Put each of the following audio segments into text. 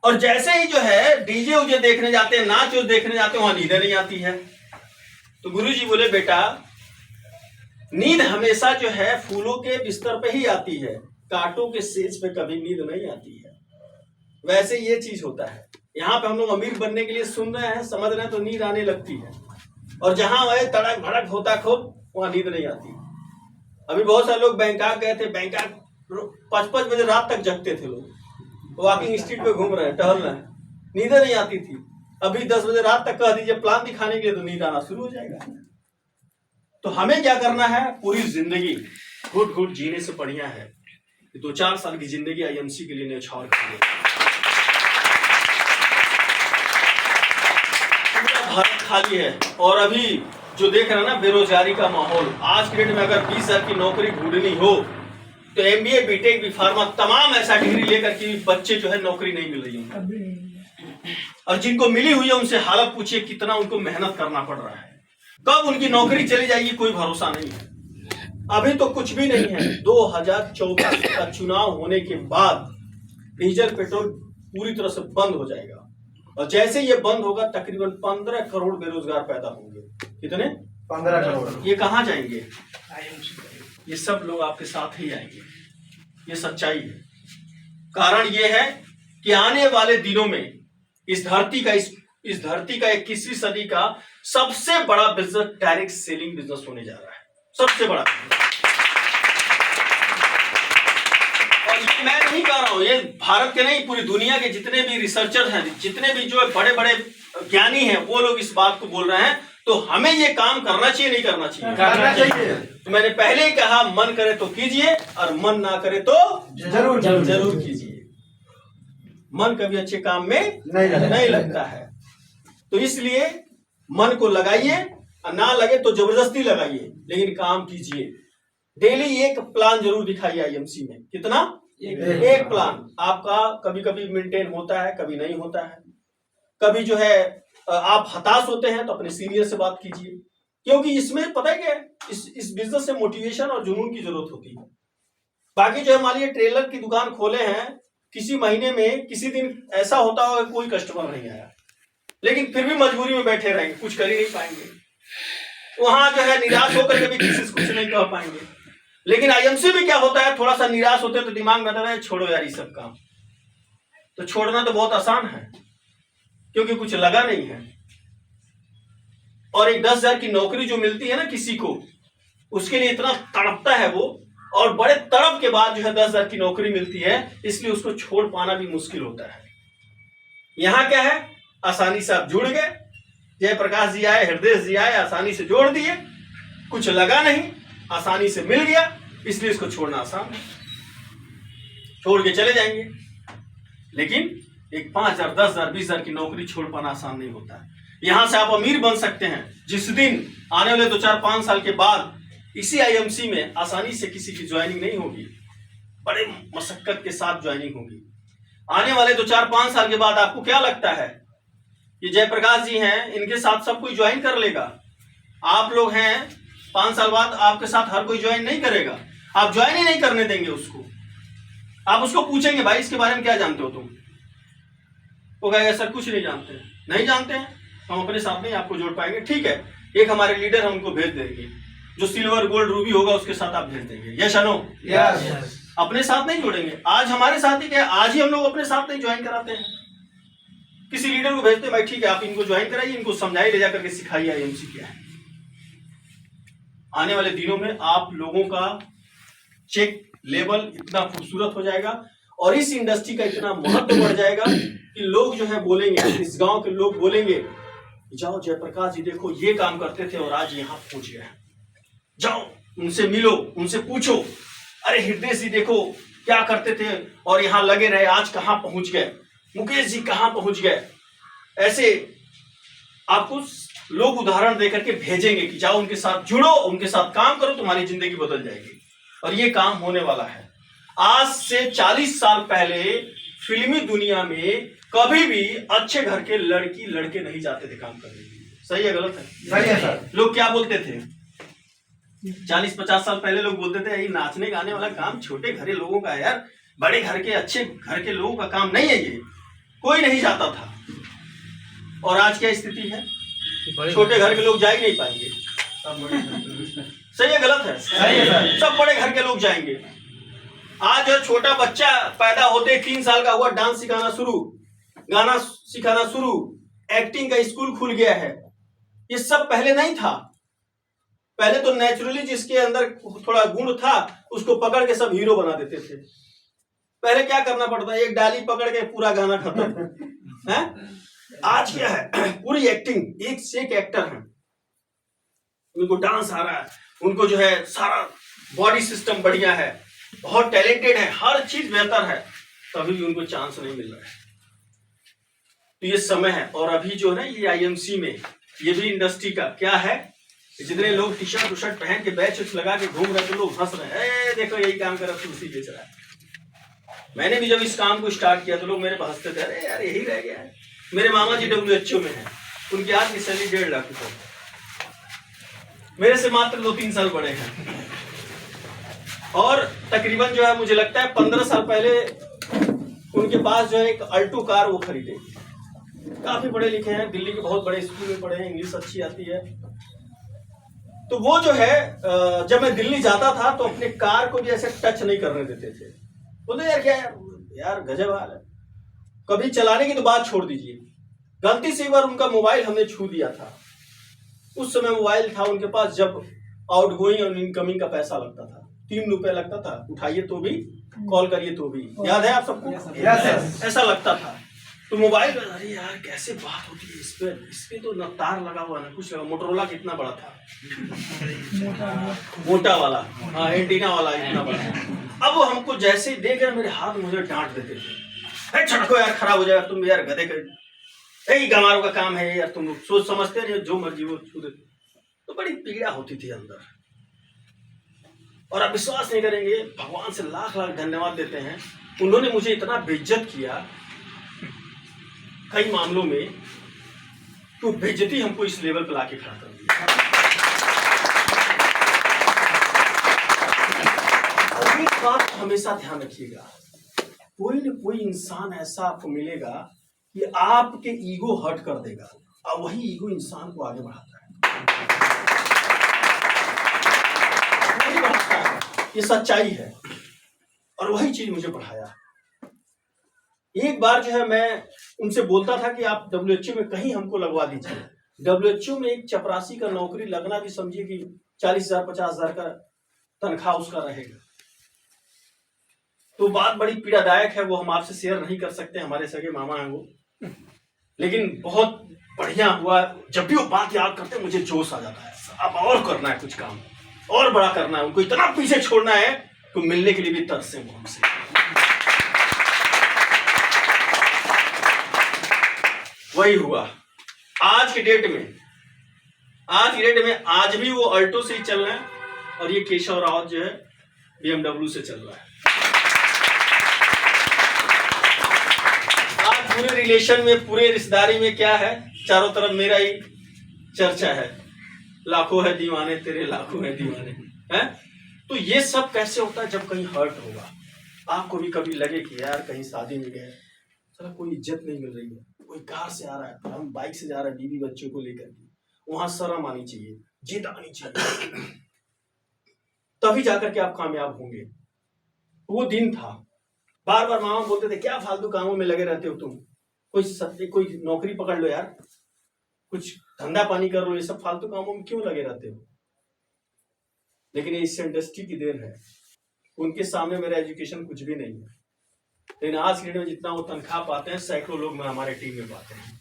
और जैसे ही जो है डीजे उजे देखने जाते हैं, नाच उच देखने जाते हैं, वहां नींद नहीं आती है। तो गुरुजी बोले बेटा नींद हमेशा जो है फूलों के बिस्तर पे ही आती है, कांटों के सेज पे कभी नींद नहीं आती है। वैसे ये चीज होता है, यहाँ पे हम लोग अमीर बनने के लिए सुन रहे हैं, समझ रहे हैं तो नींद आने लगती है, और जहां वह तड़क भड़क होता खूब वहां नींद नहीं आती। अभी बहुत सारे लोग बैंकॉक गए थे, बैंकॉक 5-5 बजे रात तक जगते थे लोग, वॉकिंग स्ट्रीट पे घूम रहे हैं, टहल रहे हैं, नींद नहीं आती थी। अभी 10 बजे रात तक कह दीजिए प्लान दिखाने के लिए तो नींद आना शुरू हो जाएगा। तो हमें क्या करना है, पूरी जिंदगी घुट घुट जीने से बढ़िया है 2-4 साल की जिंदगी आईएमसी के लिए न्यौछावर कीजिए। भारत खाली है, और अभी जो देख रहे हैं ना बेरोजगारी का माहौल, आज के डेट में अगर 20,000 की नौकरी ढूंढनी हो तो एमबीए बीटेक बी फार्मा तमाम ऐसा डिग्री लेकर के बच्चे जो है नौकरी नहीं मिल रही है, और जिनको मिली हुई है उनसे हालत पूछिए कितना उनको मेहनत करना पड़ रहा है। कब उनकी नौकरी चली जाएगी कोई भरोसा नहीं है। अभी तो कुछ भी नहीं है। 2024 का चुनाव होने के बाद डीजल पेट्रोल पूरी तरह से बंद हो जाएगा, और जैसे ये बंद होगा तकरीबन 15 करोड़ बेरोजगार पैदा होंगे। कितने? 15 करोड़। ये कहाँ जाएंगे? ये सब लोग आपके साथ ही आएंगे, ये सच्चाई है। कारण ये है कि आने वाले दिनों में इस धरती का 21वीं सदी का सबसे बड़ा बिजनेस डायरेक्ट सेलिंग बिजनेस होने जा रहा है, सबसे बड़ा। और ये मैं नहीं कह रहा हूं, ये भारत के नहीं पूरी दुनिया के जितने भी रिसर्चर हैं, जितने भी जो बड़े बड़े ज्ञानी हैं, वो लोग इस बात को बोल रहे हैं। तो हमें ये काम करना चाहिए नहीं करना चाहिए? करना चाहिए। तो मैंने पहले ही कहा मन करे तो कीजिए, और मन ना करे तो जरूर कीजिए। मन कभी अच्छे काम में नहीं लगता है, तो इसलिए मन को लगाइए, और ना लगे तो जबरदस्ती लगाइए, लेकिन काम कीजिए। डेली एक प्लान जरूर दिखाइए आईएमसी में। कितना? एक प्लान आपका कभी कभी मेंटेन होता है, कभी नहीं होता है। कभी जो है आप हताश होते हैं तो अपने सीनियर से बात कीजिए, क्योंकि इसमें पता है क्या, इस बिजनेस से मोटिवेशन और जुनून की जरूरत होती है। बाकी जो है मान लीजिए ट्रेलर की दुकान खोले हैं, किसी महीने में किसी दिन ऐसा होता होगा कोई कस्टमर नहीं आया, लेकिन फिर भी मजबूरी में बैठे रहेंगे, कुछ कर ही नहीं पाएंगे। वहां जो है निराश होकर के भी किसी से कुछ नहीं कह पाएंगे। लेकिन आईएमसी में क्या होता है, थोड़ा सा निराश होते हैं तो दिमाग में आता है छोड़ो यार ये सब काम। तो छोड़ना तो बहुत आसान है, क्योंकि कुछ लगा नहीं है। और एक 10,000 की नौकरी जो मिलती है ना किसी को, उसके लिए इतना तड़पता है वो, और बड़े तड़प के बाद जो है 10,000 की नौकरी मिलती है, इसलिए उसको छोड़ पाना भी मुश्किल होता है। यहां क्या है, आसानी से आप जुड़ गए, जयप्रकाश जी आए, हृदय जी आए, आसानी से जोड़ दिए, कुछ लगा नहीं, आसानी से मिल गया, इसलिए इसको छोड़ना आसान है, छोड़ के चले जाएंगे। लेकिन एक 5,000, 10,000, 20,000 की नौकरी छोड़ पाना आसान नहीं होता है। यहां से आप अमीर बन सकते हैं जिस दिन आने वाले 2-4-5 साल के बाद इसी आईएमसी में आसानी से किसी की ज्वाइनिंग नहीं होगी, बड़े मशक्कत के साथ ज्वाइनिंग होगी। आने वाले 2-4-5 साल के बाद आपको क्या लगता है, ये जयप्रकाश जी हैं, इनके साथ सब कोई ज्वाइन कर लेगा? आप लोग हैं, 5 साल बाद आपके साथ हर कोई ज्वाइन नहीं करेगा, आप ज्वाइन ही नहीं करने देंगे उसको। आप उसको पूछेंगे भाई इसके बारे में क्या जानते हो तुम, वो कहेगा सर कुछ नहीं जानते हैं। नहीं जानते हैं, हम अपने साथ नहीं आपको जोड़ पाएंगे, ठीक है, एक हमारे लीडर हम उनको भेज देंगे, जो सिल्वर गोल्ड रूबी होगा उसके साथ आप भेज देंगे। यस या नो? यस। अपने साथ नहीं जोड़ेंगे। आज हमारे साथ ही क्या, आज ही हम लोग अपने साथ नहीं ज्वाइन कराते हैं, किसी लीडर को भेजते हैं, भाई ठीक है आप इनको ज्वाइन कराइए, इनको समझाइए, ले जाकर के सिखाइए आईएमसी क्या है। आने वाले दिनों में आप लोगों का चेक लेवल इतना खूबसूरत हो जाएगा, और इस इंडस्ट्री का इतना महत्व बढ़ जाएगा कि लोग जो है बोलेंगे, इस गांव के लोग बोलेंगे, जाओ जयप्रकाश जी देखो ये काम करते थे और आज यहाँ पहुंच गए, जाओ उनसे मिलो, उनसे पूछो, अरे हृदय जी देखो क्या करते थे और यहाँ लगे रहे, आज कहाँ पहुंच गए, मुकेश जी कहाँ पहुंच गए। ऐसे आपको लोग उदाहरण देकर के भेजेंगे कि जाओ उनके साथ जुड़ो, उनके साथ काम करो, तुम्हारी जिंदगी बदल जाएगी। और ये काम होने वाला है। आज से 40 साल पहले फिल्मी दुनिया में कभी भी अच्छे घर के लड़की लड़के नहीं जाते थे काम करने के लिए। सही है गलत है? सही है सर। लोग क्या बोलते थे 40-50 साल पहले, लोग बोलते थे ये नाचने गाने वाला काम छोटे घरे लोगों का है यार, बड़े घर के अच्छे घर के लोगों का काम नहीं है ये। कोई नहीं जाता था। और आज क्या स्थिति है, छोटे घर के लोग जा ही नहीं पाएंगे। सही है गलत है? सही है सर। सब बड़े घर के लोग जाएंगे। आज जो छोटा बच्चा पैदा होते 3 साल का हुआ, डांस सिखाना शुरू, गाना सिखाना शुरू, एक्टिंग का स्कूल खुल गया है। ये सब पहले नहीं था। पहले तो नेचुरली जिसके अंदर थोड़ा गुण था उसको पकड़ के सब हीरो बना देते थे। पहले क्या करना पड़ता, एक डाली पकड़ के पूरा गाना खत्म है। आज क्या है, पूरी एक्टिंग, एक से एक एक्टर हैं, उनको डांस आ रहा है, उनको जो है सारा बॉडी सिस्टम बढ़िया है, बहुत टैलेंटेड है, हर चीज बेहतर है, तभी भी उनको चांस नहीं मिल रहा है। तो ये समय है। और अभी जो है ना ये आईएमसी में ये भी इंडस्ट्री का क्या है, जितने लोग टी शर्ट पहन के बैच लगा के घूम रहे हैं तो लोग हंस रहे हैं, देखो यही काम कर रहा, तुलसी बेच रहा है। मैंने भी जब इस काम को स्टार्ट किया तो लोग मेरे पास हंसते थे, अरे यार यही रह गया है। मेरे मामा जी WHO में हैं, उनकी आज की सैलरी 1.5 लाख रुपए, मेरे से मात्र 2-3 साल बड़े हैं। और तकरीबन जो है मुझे लगता है 15 साल पहले उनके पास जो है एक अल्टो कार वो खरीदे। काफी पढ़े लिखे हैं, दिल्ली के बहुत बड़े स्कूल में पढ़े हैं, इंग्लिश अच्छी आती है। तो वो जो है जब मैं दिल्ली जाता था तो अपने कार को भी ऐसे टच नहीं करने देते थे। बोलते यार क्या यार गजब हाल है, कभी चलाने की तो बात छोड़ दीजिए। गलती से एक बार उनका मोबाइल हमने छू दिया था। उस समय मोबाइल था उनके पास जब आउटगोइंग और इनकमिंग का पैसा लगता था, 3 रुपए लगता था, उठाइए तो भी, कॉल करिए तो भी। याद है आप सबको? ऐसा लगता था। तो मोबाइल, अरे यार कैसे बात होती है इस पे तो न तार लगा हुआ ना कुछ लगा। मोटरोला कितना बड़ा था, मोटा वाला, हाँ एंटीना वाला इतना बड़ा। अब वो हमको जैसे ही देख रहे मेरे हाथ मुझे डांट देते थे, छटको यार खराब हो जाएगा, तुम यार गधे का यही गंवारों का काम है यार, तुम सोच समझते नहीं, जो मर्जी वो छू देते। तो बड़ी पीड़ा होती थी अंदर। और आप विश्वास नहीं करेंगे, भगवान से लाख लाख धन्यवाद देते हैं, उन्होंने मुझे इतना बेइज्जत किया कई मामलों में, तो बेइज्जती हमको इस लेवल पर लाके खड़ा कर दिया। और एक बात हमेशा ध्यान रखिएगा, कोई न कोई इंसान ऐसा आपको मिलेगा कि आपके ईगो हर्ट कर देगा, और वही ईगो इंसान को आगे बढ़ाता है। ये सच्चाई है। और वही चीज मुझे पढ़ाया। एक बार जो है मैं उनसे बोलता था कि आप WHO में कहीं हमको लगवा दीजिए। WHO में एक चपरासी का नौकरी लगना भी समझिए कि 40,000 50,000 का तनख्वाह उसका रहेगा। तो बात बड़ी पीड़ादायक है, वो हम आपसे शेयर नहीं कर सकते, हमारे सगे मामा हैं वो, लेकिन बहुत बढ़िया हुआ। जब भी वो बात याद करते मुझे जोश आ जाता है, अब और करना है, कुछ काम और बड़ा करना है, उनको इतना पीछे छोड़ना है तो मिलने के लिए भी तरसे वो हमसे। वही हुआ आज की डेट में। आज भी वो अल्टो से ही चल रहे हैं, और ये केशव रावत जो है BMW से चल रहा है। आज पूरे रिलेशन में, पूरे रिश्तेदारी में क्या है, चारों तरफ मेरा ही चर्चा है, लाखों है दीवाने तेरे, लाखों है दीवाने हैं। तो ये सब कैसे होता है, जब कहीं हर्ट होगा, आपको भी कभी लगे कि यार कहीं शादी में गए, चलो कोई इज्जत नहीं मिल रही है, कोई कार से आ रहा है, हम बाइक से जा रहे हैं बीवी बच्चों को लेकर के, वहां शर्म आनी चाहिए, जिद आनी चाहिए, तभी जाकर के आप कामयाब होंगे। वो दिन था। बार बार मामा बोलते थे क्या फालतू कामों में लगे रहते हो तुम, कोई नौकरी पकड़ लो यार, कुछ धंधा पानी कर लो, ये सब फालतू कामों में क्यों लगे रहते हो। लेकिन ये इस इंडस्ट्री की देन है, उनके सामने मेरा एजुकेशन कुछ भी नहीं है। लेकिन आज के डेट में जितना वो तनख्वाह पाते हैं, सैकड़ों लोग हमारे टीम में पाते हैं।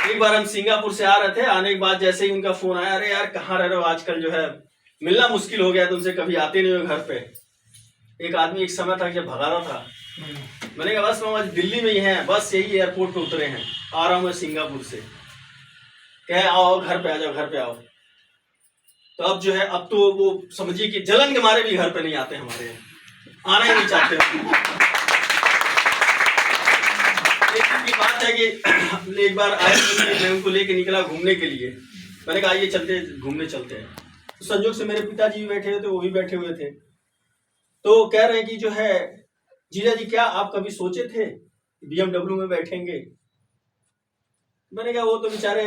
एक बार हम सिंगापुर से आ रहे थे, आने के बाद जैसे ही उनका फोन आया, अरे यार कहाँ रह रहे हो आजकल, जो है मिलना मुश्किल हो गया तुमसे, कभी आते नहीं हो घर पे। एक आदमी एक समय था जब भगा रहा था, मैंने कहा बस मामा दिल्ली में ही हैं, बस यही एयरपोर्ट पे उतरे हैं, आ रहा हूँ मैं सिंगापुर से। कहे आओ घर पे आ जाओ, घर पे आओ। तो अब जो है, अब तो वो समझिए कि जलन के मारे भी घर पे नहीं आते, हमारे यहाँ आना ही नहीं चाहते। एक बात है कि एक बार आए, मैं उनको लेके निकला घूमने के लिए, मैंने कहा आइए चलते घूमने चलते हैं। तो संजोग से मेरे पिताजी भी बैठे हुए थे, वो भी बैठे हुए थे। तो कह रहे हैं कि जो है जीजा जी क्या आप कभी सोचे थे BMW में बैठेंगे? मैंने कहा वो तो बेचारे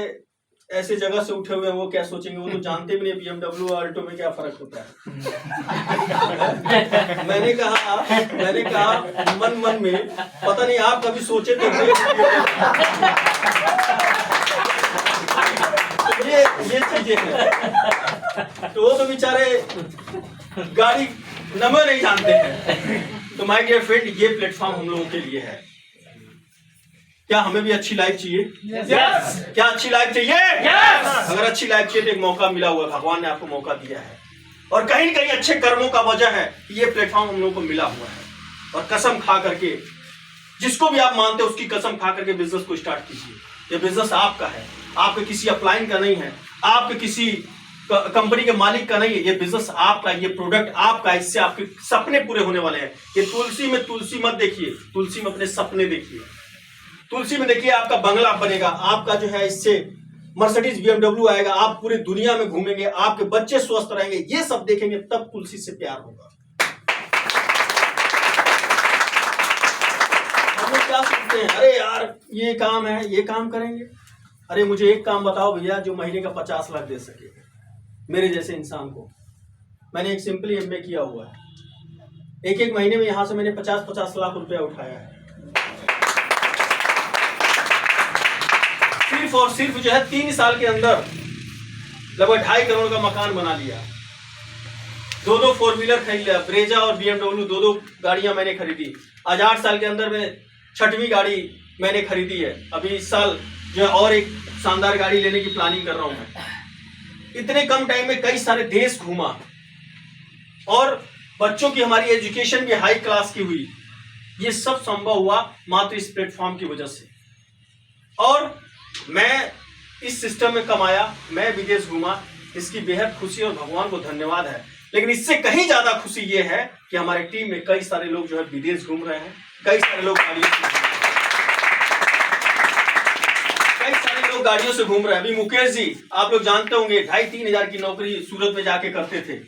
ऐसे जगह से उठे हुए हैं, वो क्या सोचेंगे, वो तो जानते भी नहीं BMW और अल्टो में क्या फर्क होता है। मैंने कहा मन मन में पता नहीं आप कभी सोचे थे ये चीजें हैं। तो वो तो बेचारे गाड़ी नंबर नहीं जानते हैं। तो माय डियर फ्रेंड, ये प्लेटफॉर्म हम लोगों के लिए है। क्या हमें भी अच्छी लाइफ चाहिए? Yes! क्या अच्छी लाइफ चाहिए? Yes! अगर अच्छी लाइफ चाहिए तो एक मौका मिला हुआ है, भगवान ने आपको मौका दिया है, और कहीं न कहीं अच्छे कर्मों का वजह है ये प्लेटफॉर्म हम लोगों को मिला हुआ है। और कसम खा करके, जिसको भी आप मानते हो उसकी कसम खा करके बिजनेस को स्टार्ट कीजिए। ये बिजनेस आपका है, आपके किसी अपलाइन का नहीं है, आपके किसी कंपनी के मालिक का नहीं है। ये बिजनेस आपका, ये प्रोडक्ट आपका, इससे आपके सपने पूरे होने वाले हैं। ये तुलसी में तुलसी मत देखिए, तुलसी में अपने सपने देखिए। तुलसी में देखिए आपका बंगला बनेगा, आपका जो है इससे मर्सिडीज BMW आएगा, आप पूरी दुनिया में घूमेंगे, आपके बच्चे स्वस्थ रहेंगे, ये सब देखेंगे, तब तुलसी से प्यार होगा। हम लोग क्या सोचते हैं, अरे यार ये काम है, ये काम करेंगे। अरे मुझे एक काम बताओ भैया जो महीने का 50 लाख दे सके मेरे जैसे इंसान को। मैंने एक सिंपली MA किया हुआ है, एक महीने में यहां से मैंने 50-50 लाख रुपया उठाया है। सिर्फ और सिर्फ जो है 3 साल के अंदर लगभग 2.5 करोड़ का मकान बना लिया, 2 4 व्हीलर खरीद लिया, ब्रेजा और BMW 2 गाड़ियां मैंने खरीदी। आज 8 साल के अंदर में 6वीं गाड़ी मैंने खरीदी है। अभी इस साल जो है और एक शानदार गाड़ी लेने की प्लानिंग कर रहा हूं मैं। इतने कम टाइम में कई सारे देश घूमा, और बच्चों की हमारी एजुकेशन भी हाई क्लास की हुई। ये सब संभव हुआ मात्र इस प्लेटफॉर्म की वजह से। और मैं इस सिस्टम में कमाया, मैं विदेश घूमा, इसकी बेहद खुशी और भगवान को धन्यवाद है। लेकिन इससे कहीं ज्यादा खुशी ये है कि हमारे टीम में कई सारे लोग जो है विदेश घूम रहे हैं, कई सारे लोग गाड़ियों से घूम रहे हैं। अभी मुकेश जी आप लोग जानते होंगे 2,500-3 हजार की नौकरी सूरत में जाके करते थे,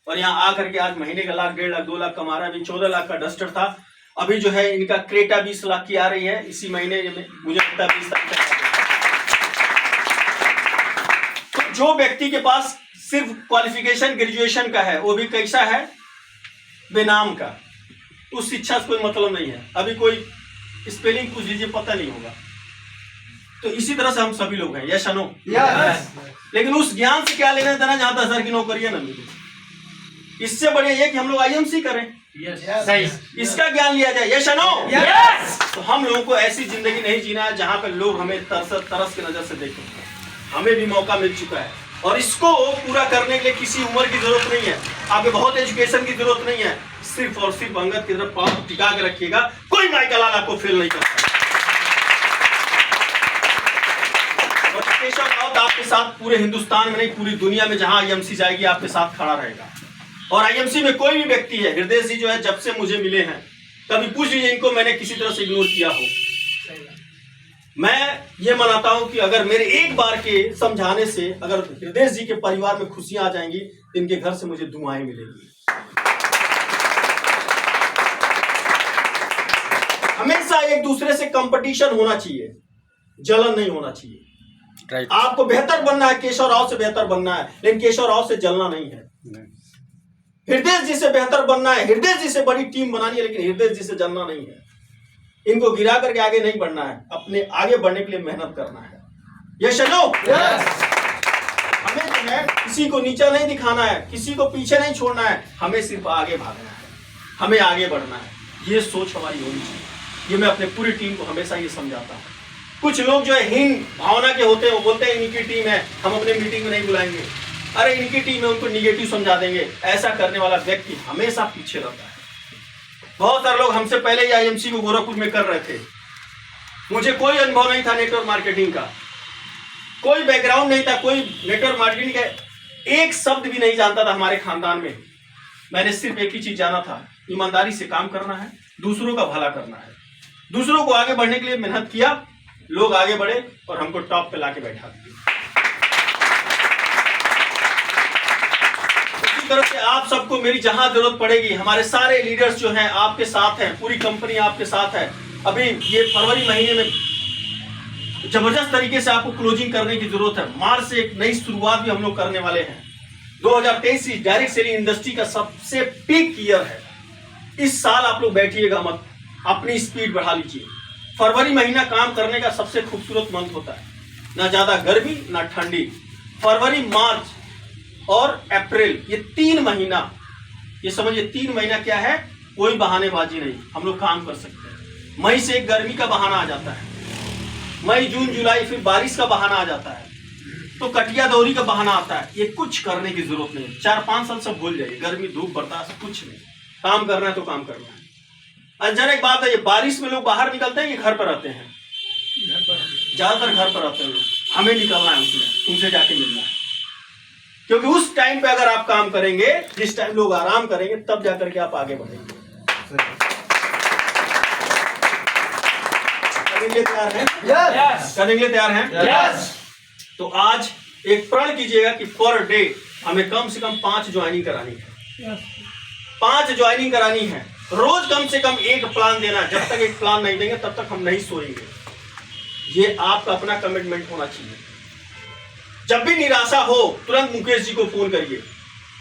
और यहाँ आकर के आज महीने का 1 लाख 1.5 लाख 2 लाख कमा रहा है। अभी 14 लाख का डस्टर था, अभी जो है इनका क्रेटा 20 लाख की आ रही है इसी महीने में, मुझे पता 20 तारीख। तो जो व्यक्ति के पास सिर्फ क्वालिफिकेशन ग्रेजुएशन का है, वो भी कैसा है, बेनाम का, उस शिक्षा से कोई मतलब नहीं है। अभी कोई स्पेलिंग पूछ लीजिए पता नहीं होगा। तो इसी तरह से हम सभी लोग हैं, यस नो? Yes! लेकिन उस ज्ञान से क्या लेना देना जहां 10 हजार की नौकरियां न मिले। इससे बढ़िया ये कि हम लोग IMC करें, सही। इसका ज्ञान लिया जाए, यस नो? Yes! तो हम लोगों को ऐसी जिंदगी नहीं जीना है जहां पर लोग हमें तरस की नजर से देखें। हमें भी मौका मिल चुका है, और इसको पूरा करने के लिए किसी उम्र की जरूरत नहीं है, आपके बहुत एजुकेशन की जरूरत नहीं है। सिर्फ और सिर्फ अंगद की तरफ पांव टिका के रखिएगा, कोई माइकल लाल आपको फेल नहीं कर सकता। और केशव राउत आपके साथ पूरे हिंदुस्तान में नहीं, पूरी दुनिया में जहां IMC जाएगी आपके साथ खड़ा रहेगा। और IMC में कोई भी व्यक्ति है, हृदय जी जो है जब से मुझे मिले हैं, कभी पूछ लीजिए इनको मैंने किसी तरह से इग्नोर किया हो। मैं ये मनाता हूं कि अगर मेरे एक बार के समझाने से अगर हृदय जी के परिवार में खुशियां आ जाएंगी, तो इनके घर से मुझे दुआएं मिलेंगी। हमेशा एक दूसरे से कंपटीशन होना चाहिए, जलन नहीं होना चाहिए। Right. आपको बेहतर बनना है, केशव राव से बेहतर बनना है, लेकिन केशव राव से जलना नहीं है। हृदय जी से बेहतर बनना है, हृदय जी से बड़ी टीम बनानी है, लेकिन हृदय जी से जलना नहीं है। इनको गिरा करके आगे नहीं बढ़ना है, अपने आगे बढ़ने के लिए मेहनत करना है। Yes no? हमें जो है किसी को नीचा नहीं दिखाना है, किसी को पीछे नहीं छोड़ना है, हमें सिर्फ आगे भागना है, हमें आगे बढ़ना है। ये सोच हमारी होनी चाहिए। ये मैं अपने पूरी टीम को हमेशा ये समझाता हूँ। कुछ लोग जो है हीन भावना के होते हैं, वो बोलते हैं इनकी टीम है, हम अपने मीटिंग में नहीं बुलाएंगे। अरे इनकी टीम है, उनको निगेटिव समझा देंगे। ऐसा करने वाला व्यक्ति हमेशा पीछे रहता है। बहुत सारे लोग हमसे पहले ही IMC को गोरखपुर में कर रहे थे, मुझे कोई अनुभव नहीं था नेटवर्क मार्केटिंग का, कोई बैकग्राउंड नहीं था, कोई नेटवर्क मार्केटिंग का एक शब्द भी नहीं जानता था हमारे खानदान में। मैंने सिर्फ एक ही चीज जाना था, ईमानदारी से काम करना है, दूसरों का भला करना है, दूसरों को आगे बढ़ने के लिए मेहनत किया, लोग आगे बढ़े और हमको टॉप पे लाके बैठा दिया। की तरफ से आप सबको मेरी जहां जरूरत पड़ेगी, हमारे सारे लीडर्स जो हैं आपके साथ हैं, पूरी कंपनी आपके साथ है। अभी ये फरवरी महीने में जबरदस्त तरीके से आपको क्लोजिंग करने की जरूरत है। मार्च से एक नई शुरुआत भी हम लोग करने वाले हैं। 2023 डायरेक्ट सेलिंग इंडस्ट्री का सबसे पीक ईयर है। इस साल आप लोग बैठिएगा मत, अपनी स्पीड बढ़ा लीजिए। फरवरी महीना काम करने का सबसे खूबसूरत मंथ होता है, ना ज्यादा गर्मी ना ठंडी। फरवरी, मार्च और अप्रैल, ये 3 महीना, ये समझिए 3 महीना क्या है, कोई बहानेबाजी नहीं, हम लोग काम कर सकते हैं। मई से एक गर्मी का बहाना आ जाता है, मई जून जुलाई फिर बारिश का बहाना आ जाता है, तो कटिया दौरी का बहाना आता है। ये कुछ करने की जरूरत नहीं है। 4-5 साल सब भूल जाइए, गर्मी धूप बर्दाश्त कुछ नहीं। काम करना है तो काम करना है। अनजाने एक बात है, ये बारिश में लोग बाहर निकलते हैं कि घर पर रहते हैं? ज्यादातर घर पर रहते हैं लोग। हमें निकलना है उसमें, तुमसे जाके मिलना है, क्योंकि उस टाइम पे अगर आप काम करेंगे, जिस टाइम लोग आराम करेंगे, तब जाकर के आप आगे बढ़ेंगे। करने के लिए तैयार हैं? करने के लिए तैयार हैं? तो आज एक प्रण कीजिएगा कि पर डे हमें कम से कम 5 ज्वाइनिंग करानी है। 5 ज्वाइनिंग करानी है। रोज कम से कम एक प्लान देना। जब तक एक प्लान नहीं देंगे तब तक हम नहीं सोएंगे। ये आपका अपना कमिटमेंट होना चाहिए। जब भी निराशा हो, तुरंत मुकेश जी को फोन करिए,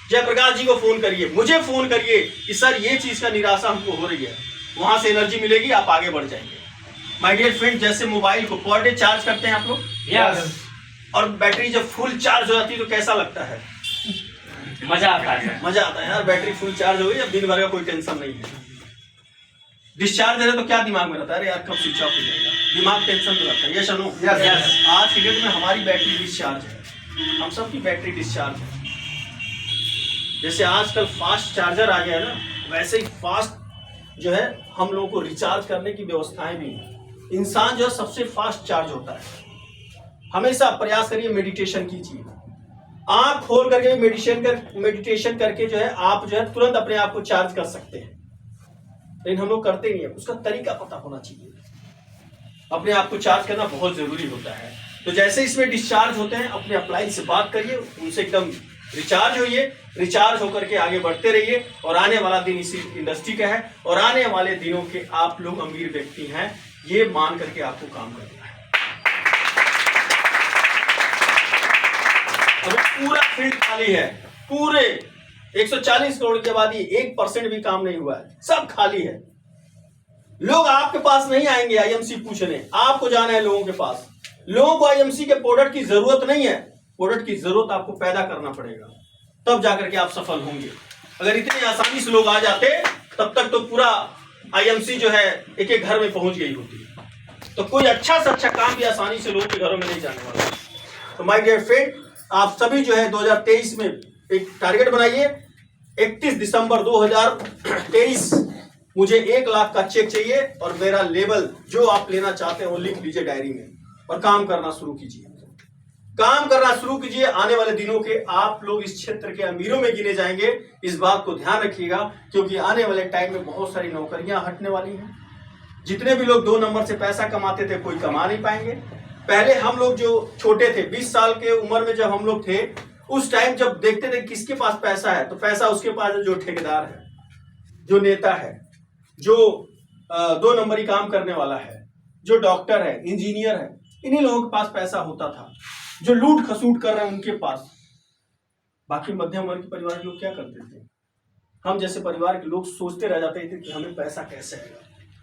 जयप्रकाश जी को फोन करिए, मुझे फोन करिए कि सर ये चीज का निराशा हमको हो रही है। वहां से एनर्जी मिलेगी, आप आगे बढ़ जाएंगे। माय डियर फ्रेंड, जैसे मोबाइल को पर डे चार्ज करते हैं आप लोग, यस, और बैटरी जब फुल चार्ज हो जाती है तो कैसा लगता है? मजा आता है। मजा आता है यार, बैटरी फुल चार्ज हो गई, अब दिन भर का कोई टेंशन नहीं है। डिस्चार्ज दे रहे तो क्या दिमाग में रहता है? अरे यार कब स्विच ऑफ हो जाएगा, दिमाग टेंशन में रहता है। यस और नो? यस। आज की डेट में हमारी बैटरी डिस्चार्ज है, हम सबकी बैटरी डिस्चार्ज है। जैसे आजकल फास्ट चार्जर आ गया है ना, वैसे ही फास्ट जो है हम लोगों को रिचार्ज करने की व्यवस्थाएं भी हैं। इंसान जो है सबसे फास्ट चार्ज होता है। हमेशा प्रयास करिए, मेडिटेशन कीजिए, आंख खोल करके मेडिटेशन करके जो है आप जो है तुरंत अपने आप को चार्ज कर सकते हैं। लेकिन हम लोग करते नहीं है, उसका तरीका पता होना चाहिए। अपने आप को चार्ज करना बहुत जरूरी होता है। तो जैसे इसमें डिस्चार्ज होते हैं, अपने अप्लायंस से बात करिए, उनसे एकदम रिचार्ज होइए, रिचार्ज होकर के आगे बढ़ते रहिए। और आने वाला दिन इसी इंडस्ट्री का है, और आने वाले दिनों के आप लोग अमीर व्यक्ति हैं, ये मान करके आपको काम करना है। अभी पूरा फील्ड खाली है, पूरे 140 करोड़ की आबादी, 1% भी काम नहीं हुआ है, सब खाली है। लोग आपके पास नहीं आएंगे आईएमसी पूछने, आपको जाना है लोगों के पास। लोगों को आईएमसी के प्रोडक्ट की जरूरत नहीं है, प्रोडक्ट की जरूरत आपको पैदा करना पड़ेगा, तब जाकर के आप सफल होंगे। अगर इतनी आसानी से लोग आ जाते, तब तक तो पूरा आईएमसी जो है एक एक घर में पहुंच गई होती। तो कोई अच्छा से अच्छा काम भी आसानी से लोगों के घरों में नहीं जाने वाला। तो माय डियर फ्रेंड, आप सभी जो है 2023 में एक टारगेट बनाइए। 31 दिसंबर 2023 मुझे 1 लाख का चेक चाहिए, और मेरा लेवल जो आप लेना चाहते हैं वो लिख लीजिए डायरी में, और काम करना शुरू कीजिए। काम करना शुरू कीजिए। आने वाले दिनों के आप लोग इस क्षेत्र के अमीरों में गिने जाएंगे। इस बात को ध्यान रखिएगा, क्योंकि आने वाले टाइम में बहुत सारी नौकरियां हटने वाली हैं। जितने भी लोग 2 नंबर से पैसा कमाते थे, कोई कमा नहीं पाएंगे। पहले हम लोग जो छोटे थे, 20 साल के उम्र में जब हम लोग थे, उस टाइम जब देखते थे किसके पास पैसा है, तो पैसा उसके पास है जो ठेकेदार है, जो नेता है, जो 2 नंबरी काम करने वाला है, जो डॉक्टर है, इंजीनियर है, इन्हीं लोगों के पास पैसा होता था। जो लूट खसूट कर रहे हैं उनके पास। बाकी मध्यम वर्ग के परिवार के लोग क्या करते थे? हम जैसे परिवार के लोग सोचते रह जाते थे कि हमें पैसा कैसे आएगा।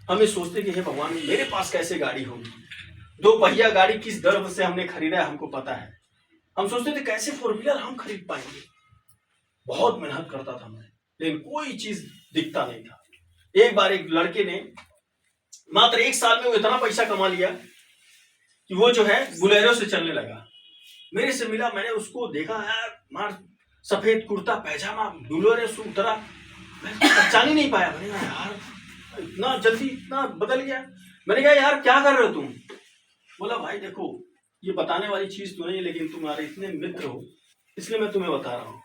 हमें सोचते कि हे भगवान, मेरे पास कैसे गाड़ी होगी। 2 पहिया गाड़ी किस दर से हमने खरीदा है हमको पता है। हम सोचते थे कैसे 4 व्हीलर हम खरीद पाएंगे। बहुत मेहनत करता था मैं, लेकिन कोई चीज दिखता नहीं था। एक बार एक लड़के ने मात्र 1 साल में वो इतना पैसा कमा लिया कि वो जो है बुलेरो से चलने लगा। मेरे से मिला, मैंने उसको देखा, यार मार सफेद कुर्ता पैजामा, बुलेरो से उतरा, मैं पहचान ही नहीं पाया। मैंने कहा यार इतना जल्दी इतना बदल गया। मैंने कहा यार क्या कर रहे हो तुम? बोला भाई देखो, ये बताने वाली चीज तो नहीं, लेकिन तुम्हारे इतने मित्र हो इसलिए मैं तुम्हें बता रहा हूँ।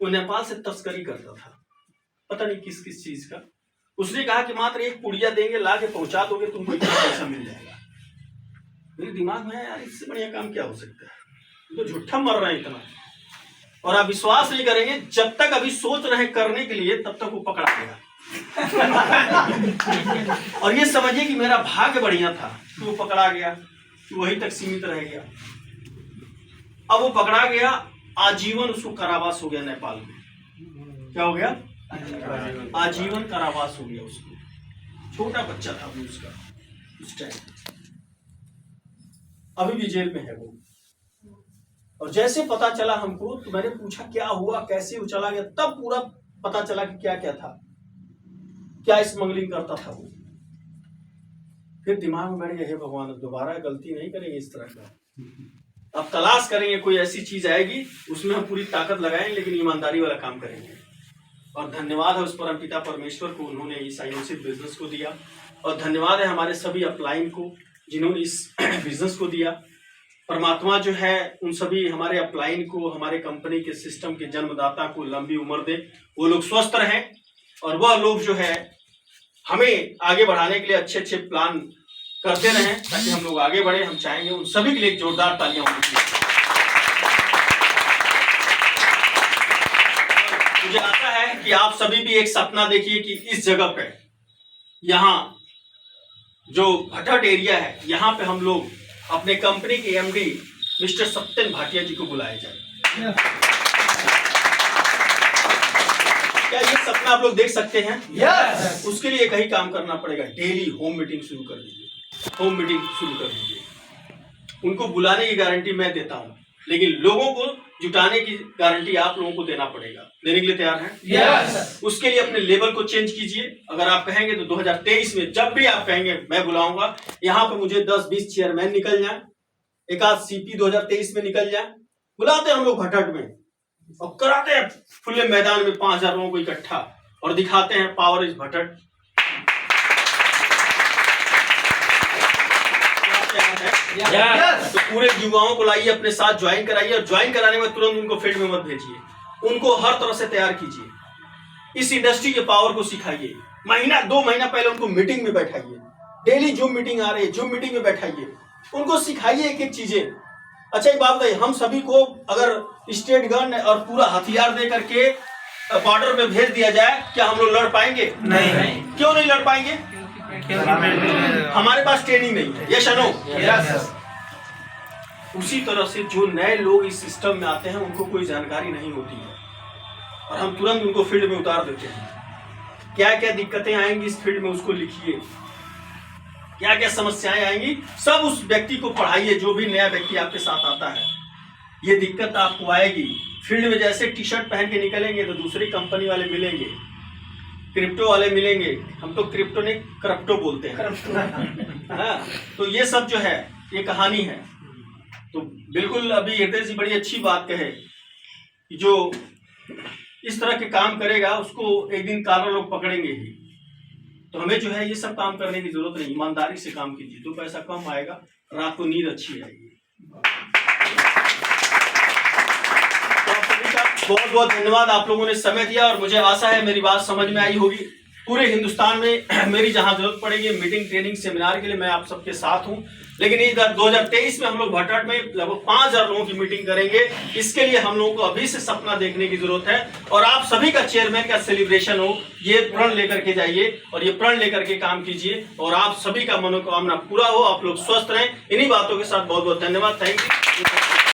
वो नेपाल से तस्करी करता था, पता नहीं किस किस चीज का। उसने कहा कि मात्र 1 पुड़िया देंगे, ला के पहुंचा दोगे, तुमको इतना पैसा मिल जाएगा। मेरे दिमाग में यार इससे बढ़िया काम क्या हो सकता है, तो झूठा मर रहा है इतना। और आप विश्वास नहीं करेंगे, जब तक अभी सोच रहे हैं करने के लिए तब तक वो पकड़ा गया। और ये समझिए कि मेरा भाग्य बढ़िया था कि वो पकड़ा गया, कि वहीं तक सीमित रह गया। अब वो पकड़ा गया, आजीवन उसको कारावास हो गया नेपाल में। क्या हो गया? आजीवन कारावास हो गया उसको। छोटा बच्चा था वो उसका उस टाइम, अभी भी जेल में है वो। और जैसे पता चला हमको तो मैंने पूछा क्या हुआ, कैसे वो चला गया, तब पूरा पता चला कि क्या क्या था, क्या स्मगलिंग करता था वो। फिर दिमाग में बैठ गया, हे भगवान दोबारा गलती नहीं करेंगे इस तरह का, अब तलाश करेंगे कोई ऐसी चीज आएगी उसमें हम पूरी ताकत लगाएंगे, लेकिन ईमानदारी वाला काम करेंगे। और धन्यवाद है उस परमपिता परमेश्वर को, उन्होंने इस आयोजित बिजनेस को दिया। और धन्यवाद है हमारे सभी अपलाइन को जिन्होंने इस बिजनेस को दिया। परमात्मा जो है उन सभी हमारे अपलाइन को, हमारे कंपनी के सिस्टम के जन्मदाता को लंबी उम्र दे, वो लोग स्वस्थ रहें और वह लोग जो है हमें आगे बढ़ाने के लिए अच्छे अच्छे प्लान करते रहें ताकि हम लोग आगे बढ़े। हम चाहेंगे उन सभी के लिए एक जोरदार तालियां होनी चाहिए। मुझे आशा है कि आप सभी भी एक सपना देखिए कि इस जगह पे, यहाँ जो भटट एरिया है, यहाँ पे हम लोग अपने कंपनी के एमडी मिस्टर सत्यन भाटिया जी को बुलाए जाए। क्या ये सपना आप लोग देख सकते हैं? Yes. उसके लिए कहीं काम करना पड़ेगा। डेली होम मीटिंग शुरू कर दीजिए, होम मीटिंग शुरू कर दीजिए। उनको बुलाने की गारंटी मैं देता हूँ, लेकिन लोगों को जुटाने की गारंटी आप लोगों को देना पड़ेगा। देने के लिए तैयार हैं? Yes. उसके लिए अपने लेवल को चेंज कीजिए। अगर आप कहेंगे तो 2023 में जब भी आप कहेंगे मैं बुलाऊंगा, यहाँ पे मुझे 10-20 चेयरमैन निकल जाए, एक आध सीपी 2023 में निकल जाए, बुलाते हैं हम लोग घटट में और कराते हैं खुले मैदान में 5000 लोगों को इकट्ठा और दिखाते हैं पावर इज भटट। Yes. तो पूरे युवाओं को लाइए अपने साथ, ज्वाइन कराइए और ज्वाइन कराने में तुरंत उनको फील्ड में मत भेजिए, उनको हर तरह से तैयार कीजिए। इस इंडस्ट्री के पावर को सिखाइए। महीना 2 महीना पहले उनको मीटिंग में बैठाइए, डेली जूम मीटिंग आ रही है, जूम मीटिंग में बैठाइए, उनको सिखाइए एक एक चीजें। अच्छा एक बात बताइए, हम सभी को अगर स्टेट गन और पूरा हथियार दे करके बॉर्डर में भेज दिया जाए, क्या हम लोग लड़ पाएंगे? नहीं। क्यों नहीं लड़ पाएंगे? हमारे पास ट्रेनिंग नहीं है। यस या नो? Yes. उसी तरह से जो नए लोग इस सिस्टम में आते हैं उनको कोई जानकारी नहीं होती है और हम तुरंत उनको फील्ड में उतार देते हैं। क्या क्या दिक्कतें आएंगी इस फील्ड में उसको लिखिए, क्या क्या समस्याएं आएंगी सब उस व्यक्ति को पढ़ाइए। जो भी नया व्यक्ति आपके साथ आता है, ये दिक्कत आपको आएगी। फील्ड में जैसे टी शर्ट पहन के निकलेंगे तो दूसरी कंपनी वाले मिलेंगे, क्रिप्टो वाले मिलेंगे, हम तो क्रिप्टो नहीं करप्टो बोलते हैं। हाँ, तो ये सब जो है ये कहानी है। तो बिल्कुल अभी हृदय जी बड़ी अच्छी बात कहे कि जो इस तरह के काम करेगा उसको एक दिन काला लोग पकड़ेंगे ही। तो हमें जो है ये सब काम करने की जरूरत नहीं, ईमानदारी से काम कीजिए, तो पैसा कम आएगा, रात को नींद अच्छी आएगी। तो आप सभी का बहुत बहुत धन्यवाद, आप लोगों ने समय दिया और मुझे आशा है मेरी बात समझ में आई होगी। पूरे हिंदुस्तान में मेरी जहां जरूरत पड़ेगी मीटिंग ट्रेनिंग सेमिनार के लिए मैं आप सबके साथ हूं, लेकिन इस 2023 में हम लोग भटट में लगभग 5000 लोगों की मीटिंग करेंगे। इसके लिए हम लोगों को अभी से सपना देखने की जरूरत है और आप सभी का चेयरमैन का सेलिब्रेशन हो, ये प्रण लेकर के जाइए और ये प्रण लेकर के काम कीजिए और आप सभी का मनोकामना पूरा हो, आप लोग स्वस्थ रहें। इन्हीं बातों के साथ बहुत बहुत धन्यवाद। Thank you.